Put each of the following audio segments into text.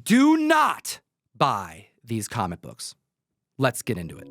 Do not buy these comic books. Let's get into it.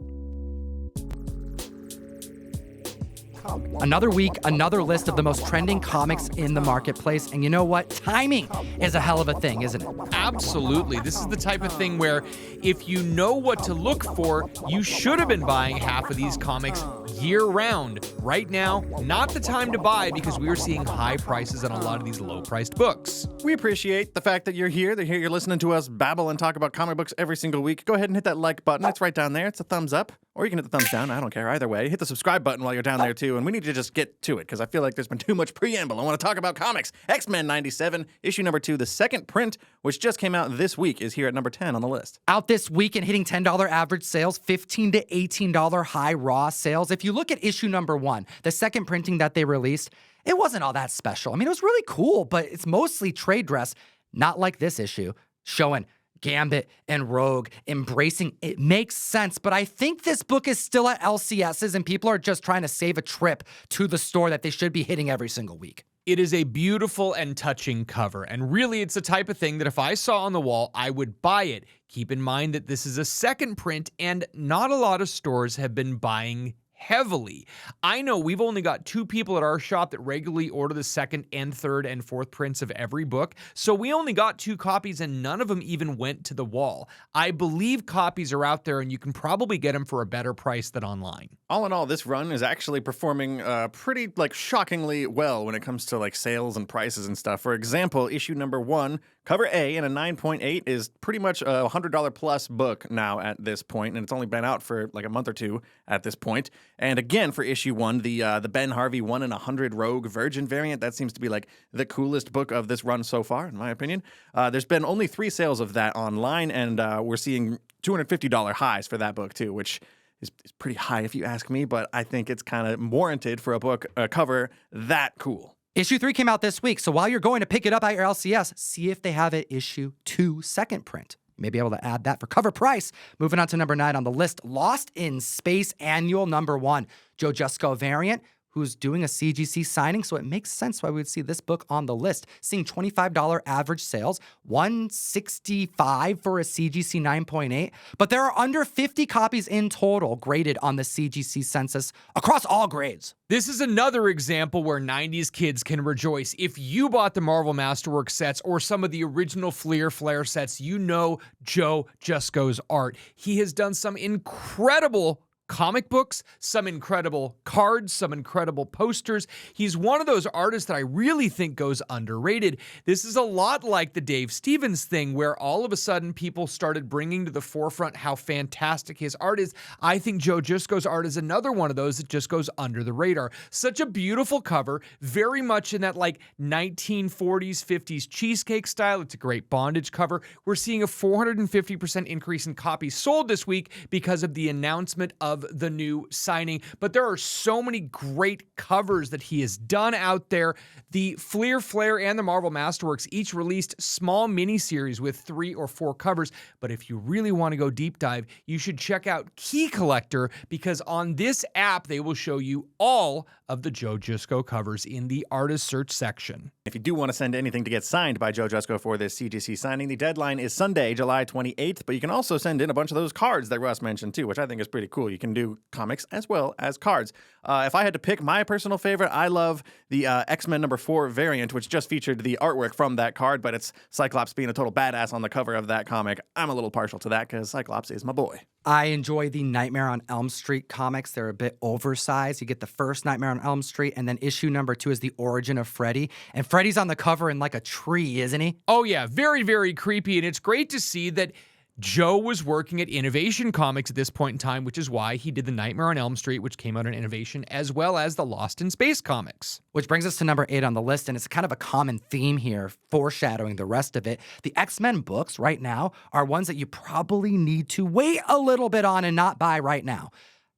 Another week, another list of the most trending comics in the marketplace. And you know what? Timing is a hell of a thing, isn't it? Absolutely. This is the type of thing where if you know what to look for, you should have been buying half of these comics year-round. Right now, not the time to buy because we are seeing high prices on a lot of these low-priced books. We appreciate the fact that you're here. You're listening to us babble and talk about comic books every single week. Go ahead and hit that like button. It's right down there. It's a thumbs up. Or you can hit the thumbs down. I don't care either way. Hit the subscribe button while you're down there, too. And we need to just get to it because I feel like there's been too much preamble. I want to talk about comics. X-Men 97, issue number 2, the second print, which just came out this week, is here at number 10 on the list. Out this week and hitting $10 average sales, $15 to $18 high raw sales. If you look at issue number 1, the second printing that they released, it wasn't all that special. I mean, it was really cool, but it's mostly trade dress, not like this issue, showing Gambit and Rogue embracing. It makes sense, but I think this book is still at LCS's and people are just trying to save a trip to the store that they should be hitting every single week. It is a beautiful and touching cover, and really it's the type of thing that if I saw on the wall, I would buy it. Keep in mind that this is a second print, and not a lot of stores have been buying heavily. I know we've only got 2 people at our shop that regularly order the second and third and fourth prints of every book, so we only got 2 copies and none of them even went to the wall. I believe copies are out there and you can probably get them for a better price than online. All in all, this run is actually performing pretty, shockingly well when it comes to, sales and prices and stuff. For example, issue number 1, cover A in a 9.8 is pretty much a $100 plus book now at this point, and it's only been out for a month or 2 at this point. And again, for issue 1, the Ben Harvey 1 in 100 Rogue Virgin variant, that seems to be the coolest book of this run so far, in my opinion. There's been only 3 sales of that online, and we're seeing $250 highs for that book too, which is pretty high if you ask me, but I think it's kind of warranted for a cover that cool. Issue 3 came out this week, so while you're going to pick it up at your LCS, see if they have it issue 2 second print. Maybe able to add that for cover price. Moving on to number 9 on the list, Lost in Space Annual number 1, Joe Jusko variant, who's doing a CGC signing, so it makes sense why we would see this book on the list. Seeing $25 average sales, $165 for a CGC 9.8, but there are under 50 copies in total graded on the CGC census across all grades. This is another example where 90s kids can rejoice. If you bought the Marvel Masterworks sets or some of the original Fleer Flare sets, you know Joe Jusko's art. He has done some incredible comic books, some incredible cards, some incredible posters. He's one of those artists that I really think goes underrated. This is a lot like the Dave Stevens thing, where all of a sudden people started bringing to the forefront how fantastic his art is. I think Joe Jusko's art is another one of those that just goes under the radar. Such a beautiful cover, very much in that 1940s, 50s cheesecake style. It's a great bondage cover. We're seeing a 450% increase in copies sold this week because of the announcement of the new signing, but there are so many great covers that he has done out there. The Fleer Flare and the Marvel Masterworks each released small mini-series with 3 or 4 covers, but if you really want to go deep dive, you should check out Key Collector, because on this app, they will show you all of the Joe Jusko covers in the artist search section. If you do want to send anything to get signed by Joe Jusko for this CGC signing, the deadline is Sunday, July 28th, but you can also send in a bunch of those cards that Russ mentioned too, which I think is pretty cool. You can do comics as well as cards. If I had to pick my personal favorite, I love the X-Men number 4 variant, which just featured the artwork from that card, but it's Cyclops being a total badass on the cover of that comic. I'm a little partial to that because Cyclops is my boy. I enjoy the Nightmare on Elm Street comics. They're a bit oversized. You get the first Nightmare on Elm Street, and then issue number 2 is the origin of Freddy. And Freddy's on the cover in a tree, isn't he? Oh yeah, very, very creepy. And it's great to see that Joe was working at Innovation Comics at this point in time, which is why he did the Nightmare on Elm Street, which came out in Innovation, as well as the Lost in Space comics. Which brings us to number 8 on the list, and it's kind of a common theme here, foreshadowing the rest of it. The X-Men books right now are ones that you probably need to wait a little bit on and not buy right now.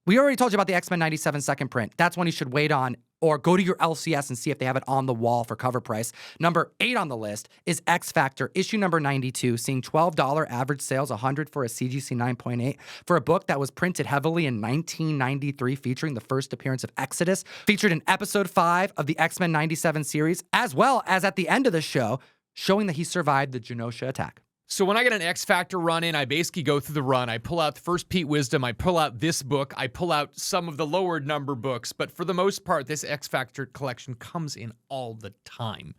We already told you about the X-Men 97 second print. That's one you should wait on, or go to your LCS and see if they have it on the wall for cover price. Number 8 on the list is X Factor, issue number 92, seeing $12 average sales, $100 for a CGC 9.8, for a book that was printed heavily in 1993, featuring the first appearance of Exodus, featured in episode 5 of the X-Men 97 series, as well as at the end of the show, showing that he survived the Genosha attack. So when I get an X Factor run in, I basically go through the run. I pull out the first Pete Wisdom. I pull out this book. I pull out some of the lower number books. But for the most part, this X Factor collection comes in all the time.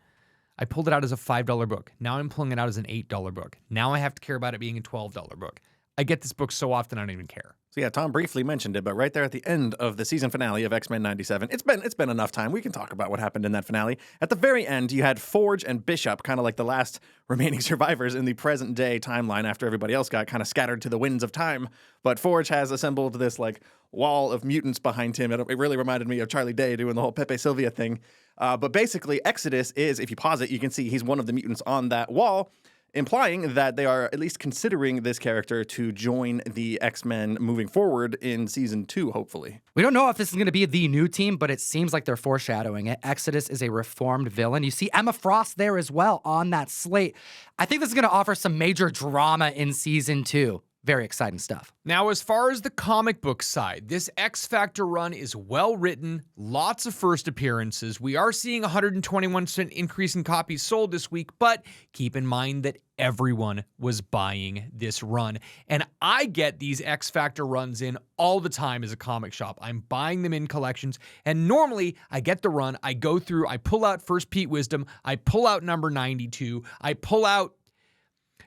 I pulled it out as a $5 book. Now I'm pulling it out as an $8 book. Now I have to care about it being a $12 book. I get this book so often I don't even care. So yeah, Tom briefly mentioned it, but right there at the end of the season finale of X-Men 97, it's been enough time. We can talk about what happened in that finale. At the very end, you had Forge and Bishop, kind of like the last remaining survivors in the present day timeline after everybody else got kind of scattered to the winds of time. But Forge has assembled this like wall of mutants behind him. It really reminded me of Charlie Day doing the whole Pepe Sylvia thing. But basically, Exodus is, if you pause it, you can see he's one of the mutants on that wall, implying that they are at least considering this character to join the X-Men moving forward in season 2, hopefully. We don't know if this is going to be the new team, but it seems like they're foreshadowing it. Exodus is a reformed villain. You see Emma Frost there as well on that slate. I think this is going to offer some major drama in season 2. Very exciting stuff. Now, as far as the comic book side, this X Factor run is well written, lots of first appearances. We are seeing a 121% increase in copies sold this week, but keep in mind that everyone was buying this run. And I get these X Factor runs in all the time as a comic shop. I'm buying them in collections, and normally I get the run, I go through, I pull out first Pete Wisdom, I pull out number 92, I pull out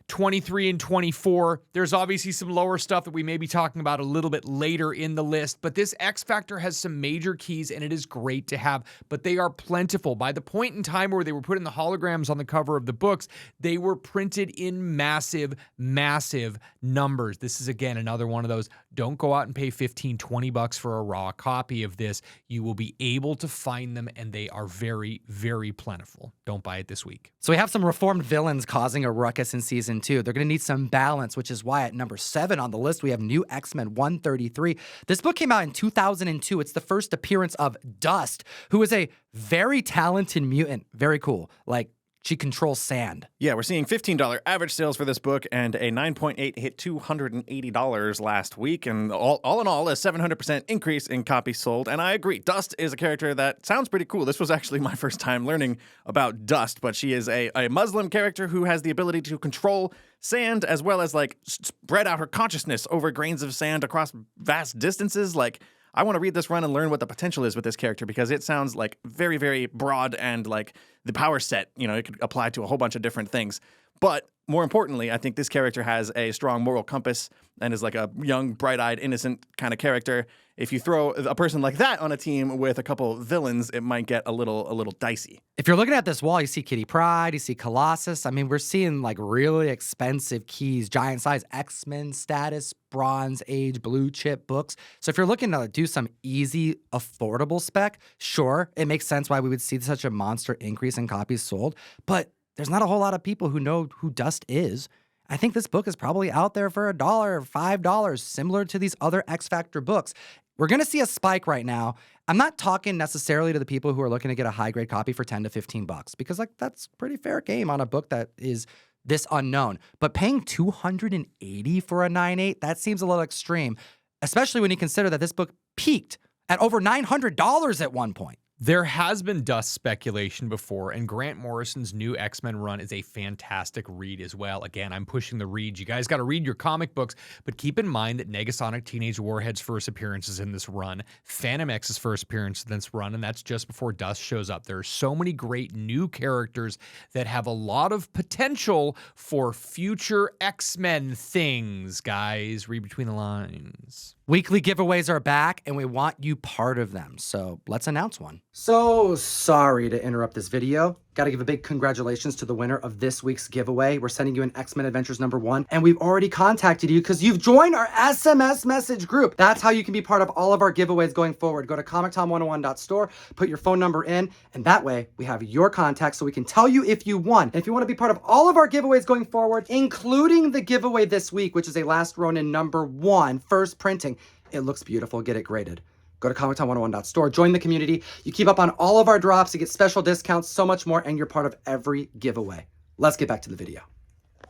23 and 24. There's obviously some lower stuff that we may be talking about a little bit later in the list, but this X Factor has some major keys and it is great to have, but they are plentiful. By the point in time where they were putting the holograms on the cover of the books, they were printed in massive, massive numbers. This is, again, another one of those, don't go out and pay $15, $20 for a raw copy of this. You will be able to find them and they are very, very plentiful. Don't buy it this week. So we have some reformed villains causing a ruckus in season 2. They're going to need some balance, which is why at number 7 on the list, we have New X-Men 133. This book came out in 2002. It's the first appearance of Dust, who is a very talented mutant. Very cool. Like, she controls sand. Yeah, we're seeing $15 average sales for this book, and a 9.8 hit $280 last week, and all in all, a 700% increase in copies sold. And I agree, Dust is a character that sounds pretty cool. This was actually my first time learning about Dust, but she is a Muslim character who has the ability to control sand as well as like spread out her consciousness over grains of sand across vast distances. Like, I want to read this run and learn what the potential is with this character because it sounds like very, very broad and like the power set, you know, it could apply to a whole bunch of different things. But more importantly, I think this character has a strong moral compass and is like a young, bright-eyed, innocent kind of character. If you throw a person like that on a team with a couple villains, it might get a little dicey. If you're looking at this wall, you see Kitty Pryde, you see Colossus. I mean, we're seeing like really expensive keys, giant size X-Men status, Bronze Age, blue chip books. So if you're looking to do some easy, affordable spec, sure, it makes sense why we would see such a monster increase in copies sold. But there's not a whole lot of people who know who Dust is. I think this book is probably out there for $1 or $5, similar to these other X Factor books. We're going to see a spike right now. I'm not talking necessarily to the people who are looking to get a high-grade copy for $10 to $15, because like that's pretty fair game on a book that is this unknown. But paying $280 for a 9.8, that seems a little extreme, especially when you consider that this book peaked at over $900 at one point. There has been Dust speculation before, and Grant Morrison's new X-Men run is a fantastic read as well. Again, I'm pushing the read. You guys got to read your comic books, but keep in mind that Negasonic Teenage Warhead's first appearance is in this run, Phantom X's first appearance in this run, and that's just before Dust shows up. There are so many great new characters that have a lot of potential for future X-Men things, guys. Read between the lines. Weekly giveaways are back, and we want you part of them, so let's announce one. So sorry to interrupt this video. Gotta give a big congratulations to the winner of this week's giveaway. We're sending you an X-Men Adventures #1, and we've already contacted you because you've joined our SMS message group. That's how you can be part of all of our giveaways going forward. Go to ComicTom101.store, put your phone number in, and that way we have your contact so we can tell you if you won. And if you want to be part of all of our giveaways going forward, including the giveaway this week, which is a Last Ronin #1, first printing, it looks beautiful. Get it graded. Go to ComicTom101.store, join the community. You keep up on all of our drops, you get special discounts, so much more, and you're part of every giveaway. Let's get back to the video.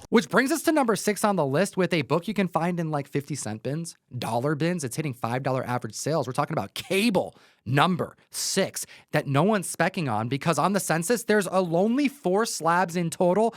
Which brings us to number 6 on the list with a book you can find in like 50-cent bins, dollar bins. It's hitting $5 average sales. We're talking about Cable number 6 that no one's specking on because on the census, there's only 4 slabs in total.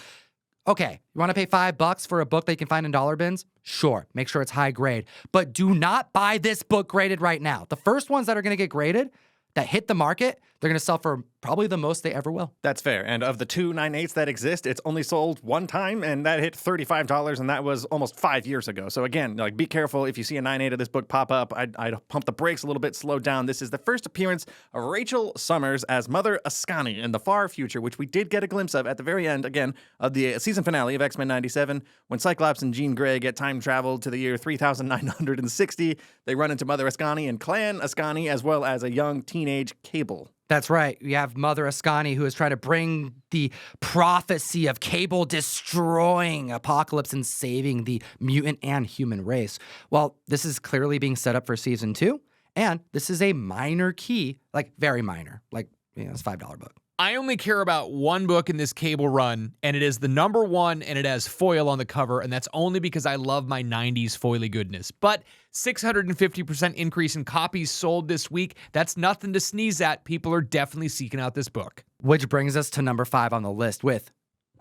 Okay, you want to pay $5 for a book that you can find in dollar bins? Sure, make sure it's high grade. But do not buy this book graded right now. The first ones that are going to get graded, that hit the market, they're going to sell for probably the most they ever will. That's fair. And of the two 9/8s that exist, it's only sold one time, and that hit $35, and that was almost 5 years ago. So again, like, be careful if you see a 9/8 of this book pop up. I'd pump the brakes a little bit, slow down. This is the first appearance of Rachel Summers as Mother Ascani in the far future, which we did get a glimpse of at the very end, again, of the season finale of X-Men 97, when Cyclops and Jean Grey get time traveled to the year 3960. They run into Mother Ascani and Clan Ascani, as well as a young teenage Cable. That's right. You have Mother Ascani, who is trying to bring the prophecy of Cable destroying Apocalypse and saving the mutant and human race. Well, this is clearly being set up for season 2, and this is a minor key, like very minor, like, it's a $5 book. I only care about one book in this Cable run, and it is the number 1, and it has foil on the cover, and that's only because I love my 90s foily goodness. But 650% increase in copies sold this week. That's nothing to sneeze at. People are definitely seeking out this book. Which brings us to number 5 on the list with,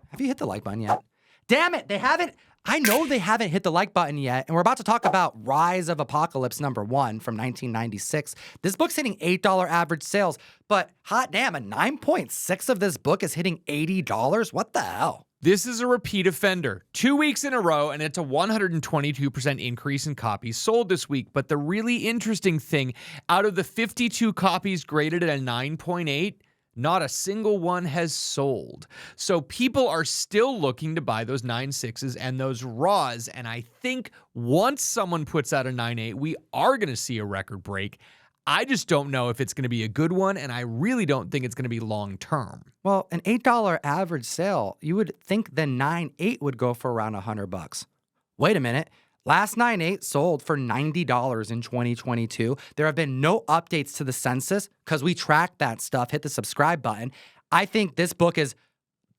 have you hit the like button yet? Damn it, they haven't. I know they haven't hit the like button yet, and we're about to talk about Rise of Apocalypse number 1 from 1996. This book's hitting $8 average sales, but hot damn, a 9.6 of this book is hitting $80? What the hell? This is a repeat offender. 2 weeks in a row, and it's a 122% increase in copies sold this week. But the really interesting thing, out of the 52 copies graded at a 9.8, not a single one has sold. So people are still looking to buy those 9.6s and those raws. And I think once someone puts out a 9.8, we are going to see a record break. I just don't know if it's going to be a good one, and I really don't think it's going to be long term. Well, an $8 average sale, you would think the 9.8 would go for around $100. Wait a minute. Last 9.8 sold for $90 in 2022. There have been no updates to the census because we track that stuff. Hit the subscribe button. I think this book is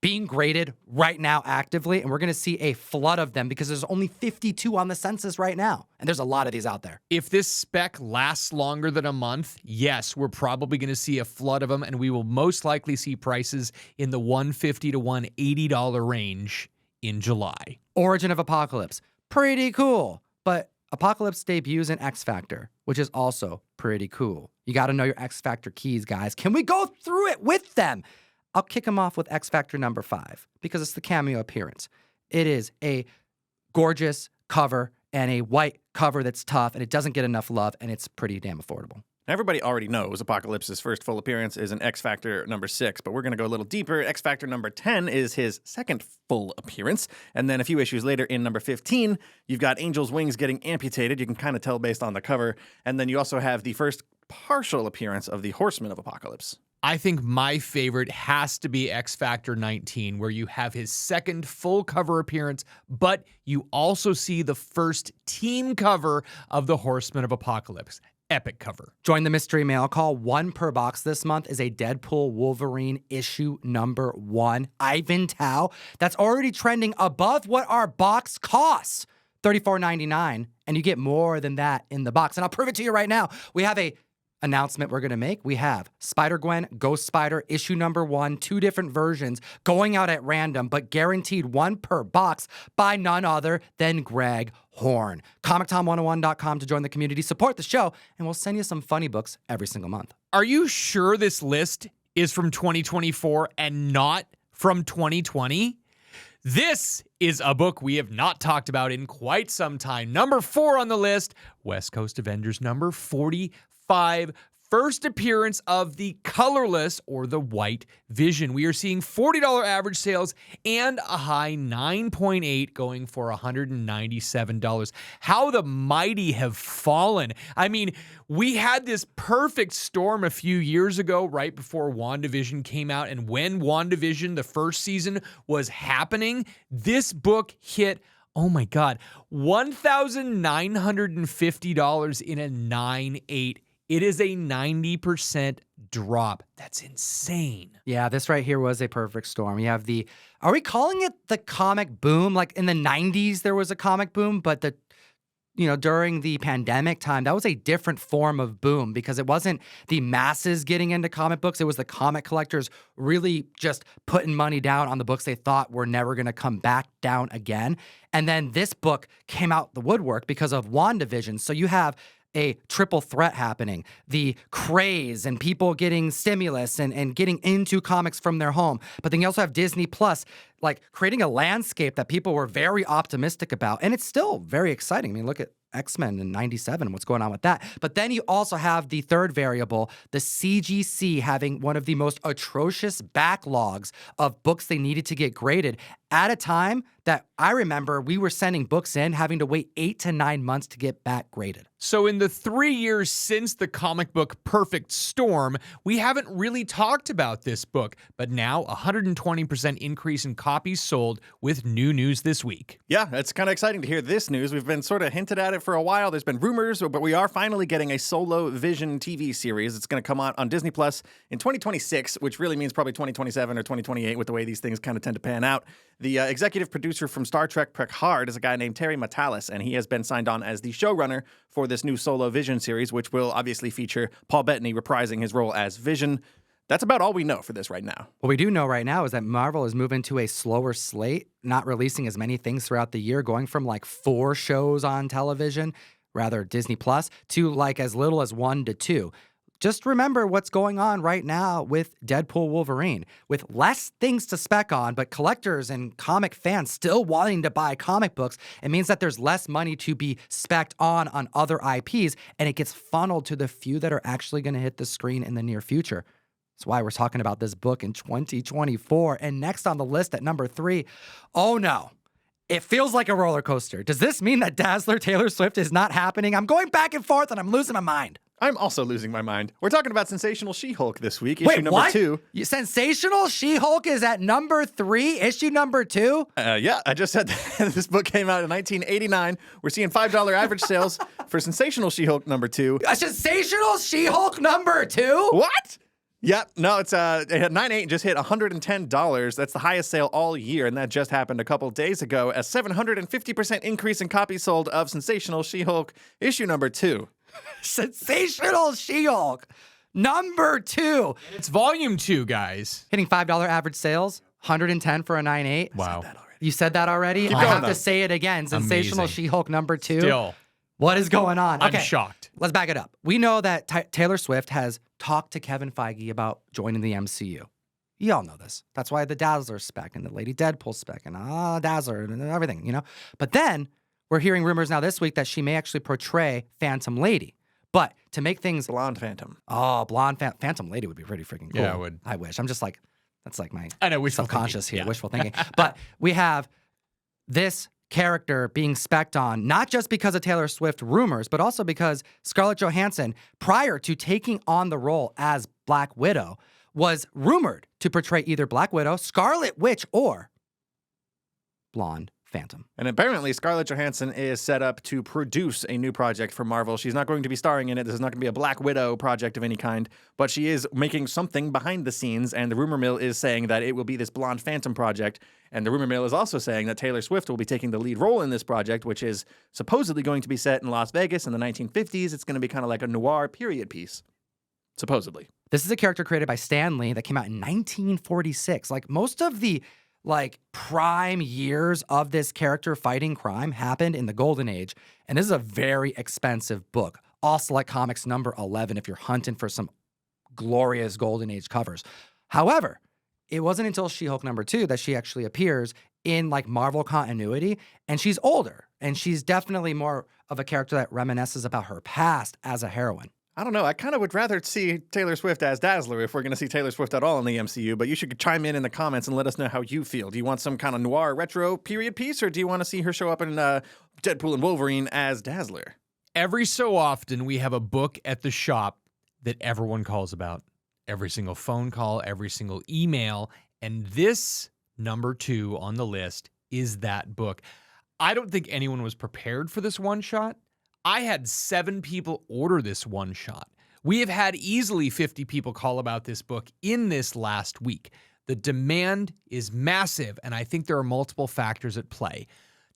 being graded right now actively, and we're going to see a flood of them because there's only 52 on the census right now, and there's a lot of these out there. If this spec lasts longer than a month, yes, we're probably going to see a flood of them, and we will most likely see prices in the $150 to $180 range in July. Origin of Apocalypse. Pretty cool. But Apocalypse debuts in X Factor, which is also pretty cool. You got to know your X Factor keys, guys. Can we go through it with them? I'll kick them off with X Factor number 5 because it's the cameo appearance. It is a gorgeous cover and a white cover that's tough, and it doesn't get enough love, and it's pretty damn affordable. Everybody already knows Apocalypse's first full appearance is in X Factor number 6, but we're going to go a little deeper. X Factor number 10 is his second full appearance, and then a few issues later in number 15, you've got Angel's wings getting amputated. You can kind of tell based on the cover, and then you also have the first partial appearance of the Horsemen of Apocalypse. I think my favorite has to be X Factor 19, where you have his second full cover appearance, but you also see the first team cover of the Horsemen of Apocalypse. Epic cover. Join the mystery mail call. 1 per box this month is a Deadpool Wolverine issue number 1. Ivan Tao. That's already trending above what our box costs. $34.99. And you get more than that in the box. And I'll prove it to you right now. We have a announcement we're going to make. We have Spider-Gwen, Ghost Spider, issue number 1, 2 different versions going out at random, but guaranteed 1 per box by none other than Greg Horn. ComicTom101.com to join the community, support the show, and we'll send you some funny books every single month. Are you sure this list is from 2024 and not from 2020? This is a book we have not talked about in quite some time. Number 4 on the list, West Coast Avengers number 45. First appearance of the colorless or the white Vision. We are seeing $40 average sales and a high 9.8 going for $197. How the mighty have fallen. I mean, we had this perfect storm a few years ago right before WandaVision came out, and when WandaVision, the first season, was happening, this book hit, oh my God, $1,950 in a 9.8. It is a 90% drop. That's insane. Yeah, this right here was a perfect storm. You have are we calling it the comic boom? Like in the 90s, there was a comic boom, but the during the pandemic time, that was a different form of boom because it wasn't the masses getting into comic books. It was the comic collectors really just putting money down on the books they thought were never going to come back down again. And then this book came out the woodwork because of WandaVision. So you have a triple threat happening, the craze and people getting stimulus and getting into comics from their home. But then you also have Disney Plus, like creating a landscape that people were very optimistic about. And it's still very exciting. I mean, look at X-Men in 97, what's going on with that. But then you also have the third variable, the CGC having one of the most atrocious backlogs of books they needed to get graded at a time that I remember we were sending books in having to wait 8 to 9 months to get back graded. So in the 3 years since the comic book Perfect Storm, we haven't really talked about this book, but now 120% increase in copies sold with new news this week. Yeah, it's kind of exciting to hear this news. We've been sort of hinted at it for a while. There's been rumors, but we are finally getting a solo Vision TV series. It's going to come out on Disney Plus in 2026, which really means probably 2027 or 2028 with the way these things kind of tend to pan out. The executive producer from Star Trek Picard is a guy named Terry Matalas, and he has been signed on as the showrunner for this new solo Vision series, which will obviously feature Paul Bettany reprising his role as Vision. That's about all we know for this right now. What we do know right now is that Marvel is moving to a slower slate, not releasing as many things throughout the year, going from like 4 shows on television, rather Disney Plus, to like as little as 1 to 2. Just remember what's going on right now with Deadpool Wolverine. With less things to spec on, but collectors and comic fans still wanting to buy comic books, it means that there's less money to be spec'd on other IPs, and it gets funneled to the few that are actually going to hit the screen in the near future. That's why we're talking about this book in 2024. And next on the list at number 3, oh no. It feels like a roller coaster. Does this mean that Dazzler Taylor Swift is not happening? I'm going back and forth and I'm losing my mind. I'm also losing my mind. We're talking about Sensational She-Hulk this week, issue number 2. Sensational She-Hulk is at number 3, issue number 2? Yeah, I just said that. This book came out in 1989. We're seeing $5 average sales for Sensational She-Hulk number 2. A Sensational She-Hulk number 2? What? Yep. No, it had 9.8 and just hit $110. That's the highest sale all year, and that just happened a couple days ago. A 750% increase in copies sold of Sensational She-Hulk issue number 2. Sensational She-Hulk number 2. It's volume 2, guys. Hitting $5 average sales, 110 for a 9.8. Wow. You said that already? Keep I going, have though. to say it again. Sensational Amazing. She-Hulk number 2. Still, What is going on? I'm shocked. Let's back it up. We know that Taylor Swift has talked to Kevin Feige about joining the MCU. You all know this. That's why the Dazzler spec and the Lady Deadpool spec and Dazzler and everything, But then we're hearing rumors now this week that she may actually portray Phantom Lady. But to make things... Blonde Phantom. Oh, blonde Phantom Lady would be pretty freaking cool. Yeah, it would. I wish. I'm just like, that's like my I know, wishful subconscious thinking. here, Yeah. wishful thinking. But we have this character being spec'd on, not just because of Taylor Swift rumors, but also because Scarlett Johansson, prior to taking on the role as Black Widow, was rumored to portray either Black Widow, Scarlet Witch, or Blonde Phantom. And apparently Scarlett Johansson is set up to produce a new project for Marvel. She's not going to be starring in it. This is not going to be a Black Widow project of any kind, but she is making something behind the scenes, and the rumor mill is saying that it will be this Blonde Phantom project. And the rumor mill is also saying that Taylor Swift will be taking the lead role in this project, which is supposedly going to be set in Las Vegas in the 1950s. It's going to be kind of like a noir period piece, supposedly. This is a character created by Stan Lee that came out in 1946. Like most of the prime years of this character fighting crime happened in the Golden Age. And this is a very expensive book. All Select Comics number 11 if you're hunting for some glorious Golden Age covers. However, it wasn't until She-Hulk number 2 that she actually appears in Marvel continuity. And she's older. And she's definitely more of a character that reminisces about her past as a heroine. I don't know. I kind of would rather see Taylor Swift as Dazzler if we're going to see Taylor Swift at all in the MCU, but you should chime in the comments and let us know how you feel. Do you want some kind of noir retro period piece, or do you want to see her show up in Deadpool and Wolverine as Dazzler? Every so often, we have a book at the shop that everyone calls about. Every single phone call, every single email, and this number 2 on the list is that book. I don't think anyone was prepared for this one shot. I had 7 people order this one shot. We have had easily 50 people call about this book in this last week. The demand is massive, and I think there are multiple factors at play.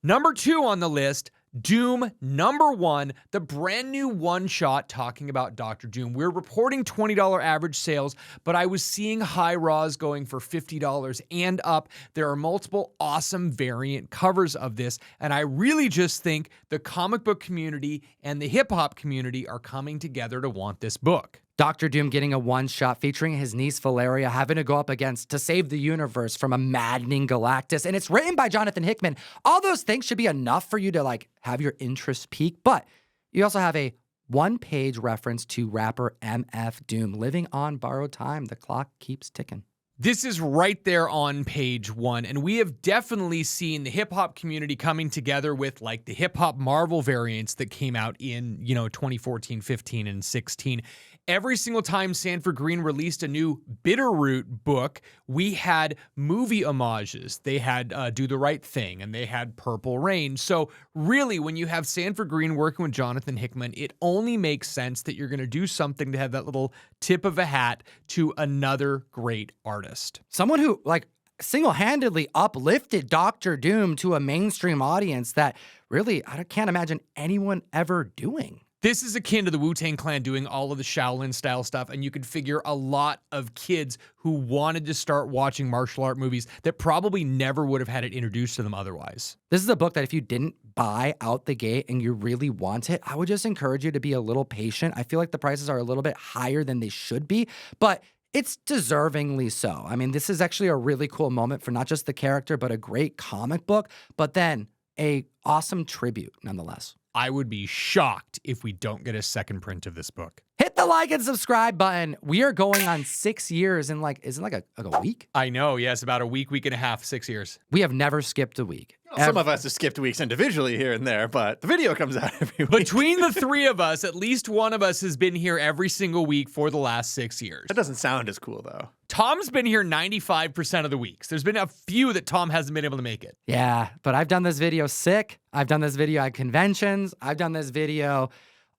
Number 2 on the list, Doom #1, the brand new one-shot talking about Dr. Doom. We're reporting $20 average sales, but I was seeing high raws going for $50 and up. There are multiple awesome variant covers of this, and I really just think the comic book community and the hip-hop community are coming together to want this book. Dr. Doom getting a one-shot featuring his niece Valeria having to go up against to save the universe from a maddening Galactus. And it's written by Jonathan Hickman. All those things should be enough for you to like have your interest peak. But you also have a one-page reference to rapper MF Doom living on borrowed time. The clock keeps ticking. This is right there on page 1, and we have definitely seen the hip-hop community coming together with like the hip-hop Marvel variants that came out in, 2014, 15, and 16. Every single time Sanford Green released a new Bitterroot book, we had movie homages. They had Do the Right Thing, and they had Purple Rain. So really, when you have Sanford Green working with Jonathan Hickman, it only makes sense that you're going to do something to have that little tip of a hat to another great artist. Someone who like single-handedly uplifted Dr. Doom to a mainstream audience that really I can't imagine anyone ever doing. This is akin to the Wu-Tang Clan doing all of the Shaolin style stuff, and you could figure a lot of kids who wanted to start watching martial art movies that probably never would have had it introduced to them otherwise. This is a book that if you didn't buy out the gate and you really want it, I would just encourage you to be a little patient. I feel like the prices are a little bit higher than they should be, but it's deservingly so. I mean, this is actually a really cool moment for not just the character, but a great comic book, but then a awesome tribute nonetheless. I would be shocked if we don't get a second print of this book. Hit the like and subscribe button. We are going on 6 years in isn't like a week? I know, yes, about a week and a half, 6 years. We have never skipped a week. Some of us have skipped weeks individually here and there, but the video comes out every week. Between the three of us, at least one of us has been here every single week for the last 6 years. That doesn't sound as cool, though. Tom's been here 95% of the weeks. There's been a few that Tom hasn't been able to make it. Yeah, but I've done this video sick. I've done this video at conventions. I've done this video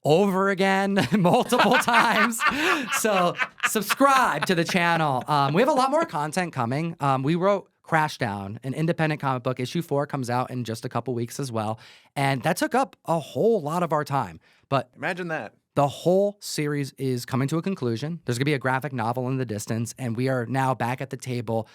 over again multiple times. So subscribe to the channel. We have a lot more content coming. We wrote Crashdown, an independent comic book. Issue 4 comes out in just a couple weeks as well. And that took up a whole lot of our time. But imagine that. The whole series is coming to a conclusion. There's going to be a graphic novel in the distance, and we are now back at the table,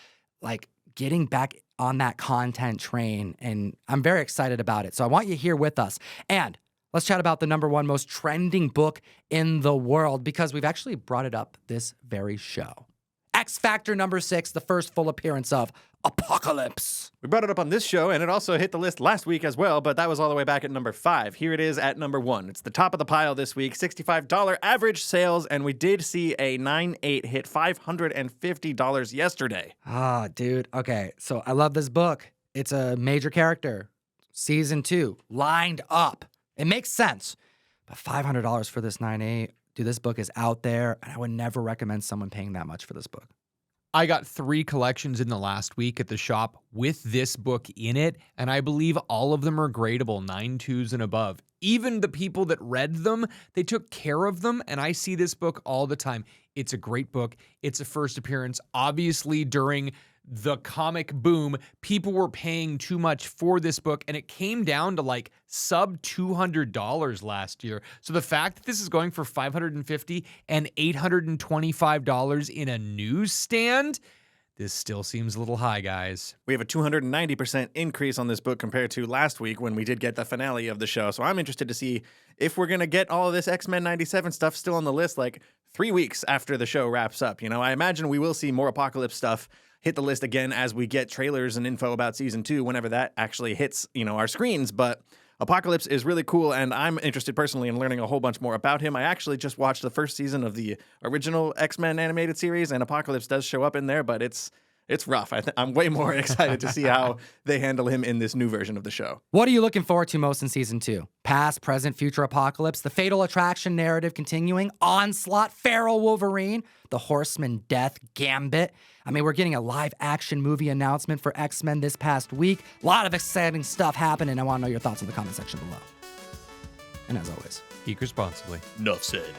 like getting back on that content train, and I'm very excited about it. So I want you here with us. And let's chat about the #1 most trending book in the world, because we've actually brought it up this very show. X Factor #6, the first full appearance of Apocalypse. We brought it up on this show, and it also hit the list last week as well, but that was all the way back at #5. Here it is at #1. It's the top of the pile this week, $65 average sales, and we did see a 9.8 hit $550 yesterday. Ah, dude. Okay, so I love this book. It's a major character. Season 2, lined up. It makes sense. But $500 for this 9.8, dude, this book is out there, and I would never recommend someone paying that much for this book. I got 3 collections in the last week at the shop with this book in it, and I believe all of them are gradable, 9.2s and above. Even the people that read them, they took care of them, and I see this book all the time. It's a great book. It's a first appearance. Obviously, during the comic boom, people were paying too much for this book, and it came down to like sub $200 last year. So the fact that this is going for $550 and $825 in a newsstand, this still seems a little high, guys. We have a 290% increase on this book compared to last week when we did get the finale of the show. So I'm interested to see if we're going to get all of this X-Men 97 stuff still on the list like 3 weeks after the show wraps up. You know, I imagine we will see more Apocalypse stuff hit the list again as we get trailers and info about season 2 whenever that actually hits, our screens. But Apocalypse is really cool, and I'm interested personally in learning a whole bunch more about him. I actually just watched the first season of the original X-Men animated series, and Apocalypse does show up in there, but it's rough. I'm way more excited to see how they handle him in this new version of the show. What are you looking forward to most in season 2? Past, present, future Apocalypse, the Fatal Attraction narrative continuing, Onslaught, Feral Wolverine, the Horseman Death Gambit. I mean, we're getting a live action movie announcement for X-Men this past week. A lot of exciting stuff happening. I want to know your thoughts in the comment section below. And as always, Geek responsibly. Enough said.